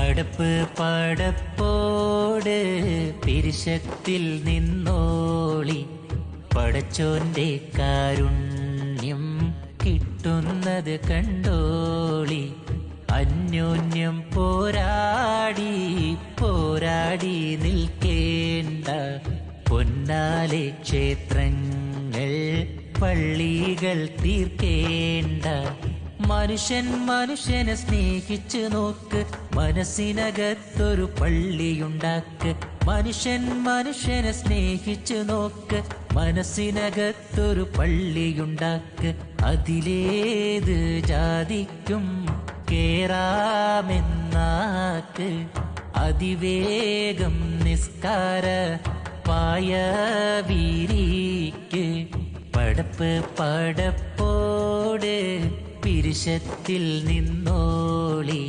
പടപ്പ് പടപ്പോട് പിരിശത്തിൽ നിന്നോളി, പടച്ചോന്റെ കാരുണ്യം കിട്ടുന്നത് കണ്ടോളി. അന്യോന്യം പോരാടി പോരാടി നിൽക്കേണ്ട, പൊന്നാലെ ക്ഷേത്രങ്ങൾ പള്ളികൾ തീർക്കേണ്ട. മനുഷ്യൻ മനുഷ്യനെ സ്നേഹിച്ചു നോക്ക്, മനസ്സിനകത്തൊരു പള്ളിയുണ്ടാക്ക്. മനുഷ്യൻ മനുഷ്യനെ സ്നേഹിച്ചു നോക്ക്, മനസ്സിനകത്തൊരു പള്ളിയുണ്ടാക്ക്. അതിലേത് ജാതിക്കും കേറാമെന്നാക്ക്, അതിവേഗം നിസ്കാര പായ വീരിക്ക്. പടപ്പ് പടപ്പോട് പിരിശത്തിൽ നിന്നോളി.